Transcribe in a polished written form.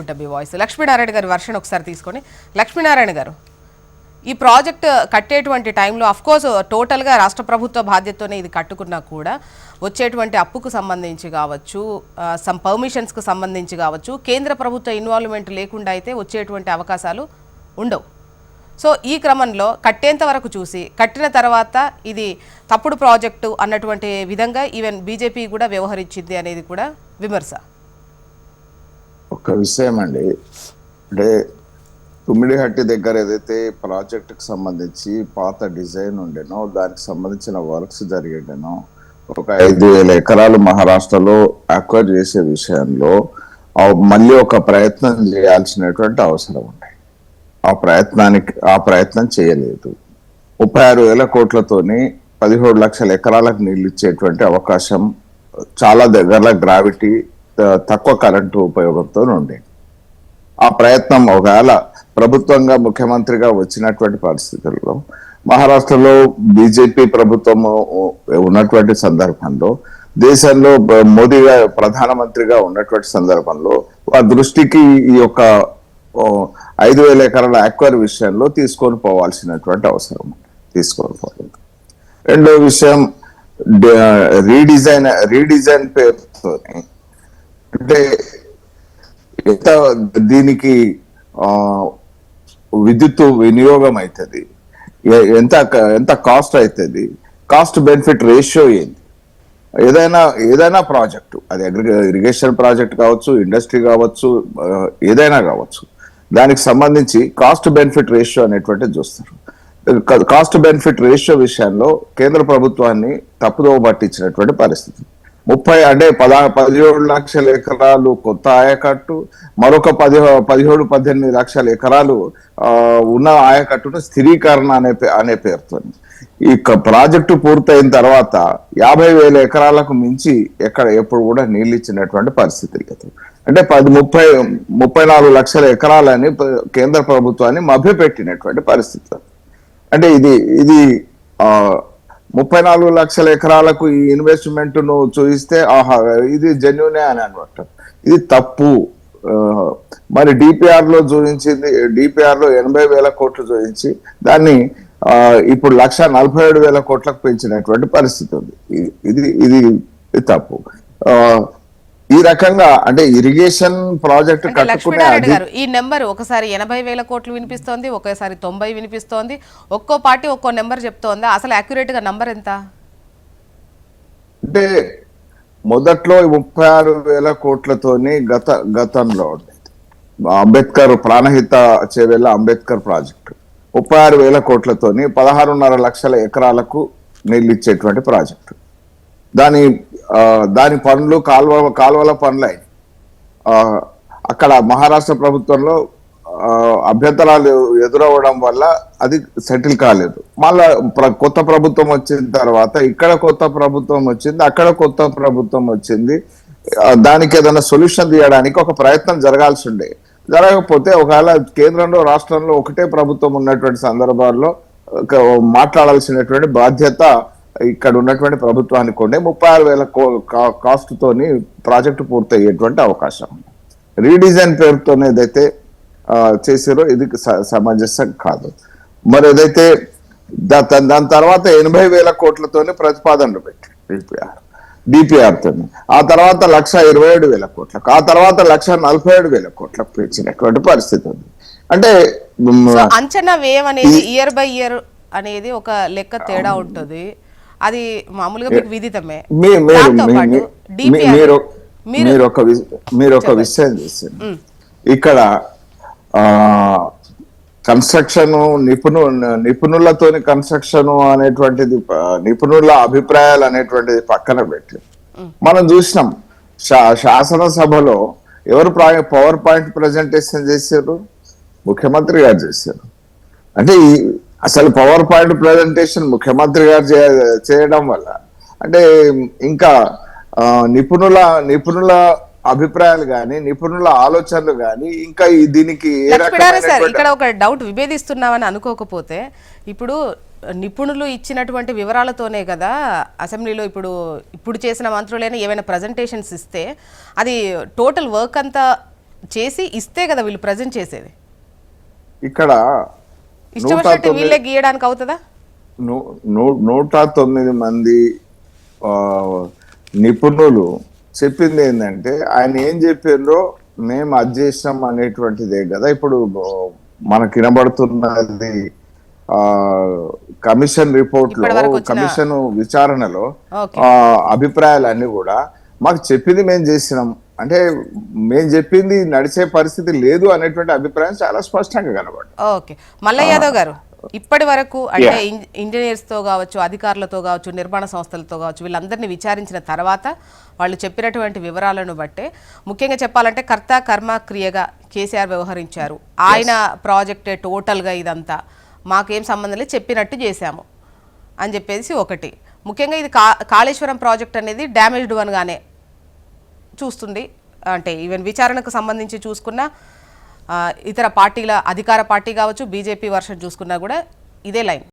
తీసుకుంటా మీ వాయిస్. లక్ష్మీనారాయణ గారు వర్షన్ ఒకసారి తీసుకొని. లక్ష్మీనారాయణ గారు, ఈ ప్రాజెక్ట్ కట్టేటువంటి టైంలో అఫ్కోర్స్ టోటల్గా రాష్ట్ర ప్రభుత్వ బాధ్యతతోనే ఇది కట్టుకున్నా కూడా వచ్చేటువంటి అప్పుకు సంబంధించి కావచ్చు, సమ్ పర్మిషన్స్కి సంబంధించి కావచ్చు, కేంద్ర ప్రభుత్వ ఇన్వాల్వ్మెంట్ లేకుండా అయితే వచ్చేటువంటి అవకాశాలు ఉండవు. సో ఈ క్రమంలో కట్టేంత వరకు చూసి కట్టిన తర్వాత ఇది తప్పుడు ప్రాజెక్టు అన్నటువంటి విధంగా ఈవెన్ బీజేపీ కూడా వ్యవహరించింది అనేది కూడా విమర్శ. ఒక విషయం అండి, అంటే తుమ్మిడిహట్టి దగ్గర ఏదైతే ప్రాజెక్టుకి సంబంధించి పాత డిజైన్ ఉండేనో దానికి సంబంధించిన వర్క్స్ జరిగేనో ఒక 5,000 ఎకరాలు మహారాష్ట్రలో అక్వైర్ చేసే విషయంలో మళ్ళీ ఒక ప్రయత్నం చేయాల్సినటువంటి అవసరం ఉంది. ఆ ప్రయత్నం చేయలేదు. 36,000 కోట్లతోని 17 లక్షల ఎకరాలకు నీళ్ళు ఇచ్చేటువంటి అవకాశం చాలా దగ్గర గ్రావిటీ తక్కువ కరెంటు ఉపయోగంతో ఉండే ఆ ప్రయత్నం ఒకవేళ ప్రభుత్వంగా ముఖ్యమంత్రిగా వచ్చినటువంటి పరిస్థితుల్లో మహారాష్ట్రలో బీజేపీ ప్రభుత్వం ఉన్నటువంటి సందర్భంలో దేశంలో మోదీ గారు ప్రధానమంత్రిగా ఉన్నటువంటి సందర్భంలో ఆ దృష్టికి ఈ యొక్క 5,000 ఎకరాల అక్వైర్ విషయంలో తీసుకొని పోవాల్సినటువంటి అవసరం తీసుకొని పోలేదు. రెండో విషయం రీడిజైన్ పేరుతో అంటే ఎంత దీనికి విద్యుత్ వినియోగం అవుతుంది, ఎంత కాస్ట్ అవుతుంది, కాస్ట్ బెనిఫిట్ రేషియో ఏంది, ఏదైనా ప్రాజెక్టు అది ఇరిగేషన్ ప్రాజెక్ట్ కావచ్చు, ఇండస్ట్రీ కావచ్చు, ఏదైనా కావచ్చు, దానికి సంబంధించి కాస్ట్ బెనిఫిట్ రేషియో అనేటువంటిది చూస్తారు. కాస్ట్ బెనిఫిట్ రేషియో విషయంలో కేంద్ర ప్రభుత్వాన్ని తప్పుదోవ పట్టించినటువంటి పరిస్థితి. 17 లక్షల ఎకరాలు కొత్త ఆయకట్టు, మరొక 17-18 లక్షల ఎకరాలు ఉన్న ఆయకట్టును స్థిరీకరణ అనే పేరుతో ఈ ప్రాజెక్టు పూర్తయిన తర్వాత 50,000 ఎకరాలకు మించి ఎప్పుడు కూడా నీళ్ళు ఇచ్చినటువంటి పరిస్థితి లేదు. అంటే 34 లక్షల ఎకరాలని కేంద్ర ప్రభుత్వాన్ని మభ్యపెట్టినటువంటి పరిస్థితి. అంటే ఇది 34 లక్షల ఎకరాలకు ఈ ఇన్వెస్ట్మెంట్ ను చూయిస్తే ఆహా ఇది జెన్యునే అని అనమాట. ఇది తప్పు. మరి డిపిఆర్ లో 80,000 కోట్లు చూపించి దాన్ని ఇప్పుడు 1,47,000 కోట్లకు పెంచినటువంటి పరిస్థితి ఉంది. ఇది తప్పు. ఈ రకంగా అంటే ఇరిగేషన్ ప్రాజెక్ట్ కట్టుకునే ఈ నెంబర్ ఒకసారి 80,000 కోట్లు వినిపిస్తోంది, ఒకసారి 90 వినిపిస్తోంది, ఒక్కో పార్టీ ఒక్కో నెంబర్ చెప్తోంది. అసలు అక్యురేట్ గా నంబర్ ఎంత? అంటే మొదట్లో 36,000 కోట్లతోని గతంలో అంబేద్కర్ ప్రాణహిత చేవేళ్ళ అంబేద్కర్ ప్రాజెక్టు 36,000 కోట్లతోని 16.5 లక్షల ఎకరాలకు నీళ్ళు ఇచ్చేటువంటి ప్రాజెక్టు. దాని పనులు కాలువల పనులు అయినాయి. అక్కడ మహారాష్ట్ర ప్రభుత్వంలో అభ్యంతరాలు ఎదురవ్వడం వల్ల అది సెటిల్ కాలేదు. మళ్ళా కొత్త ప్రభుత్వం వచ్చిన తర్వాత ఇక్కడ కొత్త ప్రభుత్వం వచ్చింది, అక్కడ కొత్త ప్రభుత్వం వచ్చింది. దానికి ఏదైనా సొల్యూషన్ తీయడానికి ఒక ప్రయత్నం జరగాల్సి ఉండే. జరగకపోతే ఒకవేళ కేంద్రంలో రాష్ట్రంలో ఒకటే ప్రభుత్వం ఉన్నటువంటి సందర్భాల్లో మాట్లాడాల్సినటువంటి బాధ్యత ఇక్కడ ఉన్నటువంటి ప్రభుత్వానికి ఉండే. 36,000 కాస్ట్ తోని ప్రాజెక్టు పూర్తయ్యేటువంటి అవకాశం. రీడిజైన్ పేరుతోనే ఏదైతే చేసారో ఇది సమంజసం కాదు. మరి ఏదైతే దాని తర్వాత 80,000 కోట్లతోనే ప్రతిపాదనలు పెట్టారు డిపిఆర్ తోని. ఆ తర్వాత 1,27,000 కోట్లకు, ఆ తర్వాత 1,47,000 కోట్లకు పెంచినటువంటి పరిస్థితి ఉంది. అంటే అంచనా వ్యయం అనేది ఇయర్ బై ఇయర్ అనేది ఒక లెక్క తేడా ఉంటుంది. అది మామూలుగా మీకు విదితమే. మీరు ఒక విషయం చేశారు ఇక్కడ కన్స్ట్రక్షన్ నిపుణులతోని కన్స్ట్రక్షన్ అనేటువంటిది, నిపుణుల అభిప్రాయాలు అనేటువంటిది పక్కన పెట్టి మనం చూసినాం. శాసనసభలో ఎవరు పవర్ పాయింట్ ప్రజెంటేషన్ చేశారు? ముఖ్యమంత్రి గారు చేశారు. అంటే అసలు పవర్ పాయింట్ ప్రజెంటేషన్ ముఖ్యమంత్రి గారు చేయడం వల్ల అంటే ఇంకా నిపుణుల అభిప్రాయాలు గాని, నిపుణుల ఆలోచనలు గాని ఇంకా దీనికి ఇక్కడ ఒక డౌట్ విభేదిస్తున్నామని అనుకోకపోతే, ఇప్పుడు నిపుణులు ఇచ్చినటువంటి వివరాలతోనే కదా అసెంబ్లీలో ఇప్పుడు చేసిన మంత్రులైనా ఏమైనా ప్రజెంటేషన్స్ ఇస్తే అది టోటల్ వర్క్ అంతా చేసి ఇస్తే కదా వీళ్ళు ప్రజెంట్ చేసేది. ఇక్కడ ఇష్టం వచ్చినట్టు వీళ్ళే గీయడానికి అవుతుందా? 109 మంది ఆ, నిపుణులు చెప్పింది ఏంటంటే ఆయన ఏం చెప్పారో మేము అది చేసినాం అనేటువంటిదే కదా ఇప్పుడు మనకు వినబడుతున్నది. ఆ కమిషన్ రిపోర్ట్ లో, ఇప్పటివరకు వచ్చిన కమిషన్ విచారణలో ఓకే. అభిప్రాయాలన్నీ కూడా మాకు చెప్పింది మేము చేసినాం అంటే మేము చెప్పింది నడిచే పరిస్థితి లేదు అనేటువంటి అభిప్రాయం చాలా స్పష్టంగా కనబడుతుంది. ఓకే, మల్లయ్య యాదవ్ గారు, ఇప్పటి వరకు అంటే Yeah. ఇంజనీర్స్తో కావచ్చు, అధికారులతో కావచ్చు, నిర్మాణ సంస్థలతో కావచ్చు, వీళ్ళందరినీ విచారించిన తర్వాత వాళ్ళు చెప్పినటువంటి వివరాలను బట్టే ముఖ్యంగా చెప్పాలంటే కర్త కర్మ క్రియగా కేసీఆర్ వ్యవహరించారు. ఆయన ప్రాజెక్టే టోటల్గా ఇదంతా మాకేం సంబంధం లేదు, చెప్పినట్టు చేశాము అని చెప్పేసి ఒకటి. ముఖ్యంగా ఇది కాళేశ్వరం ప్రాజెక్ట్ అనేది డ్యామేజ్డ్ వన్గానే చూస్తుంది. అంటే ఈవెన్ విచారణకు సంబంధించి చూసుకున్న ఇతర పార్టీల అధికార పార్టీ కావచ్చు, బీజేపీ వర్షన్ చూసుకున్నా కూడా ఇదే లైన్.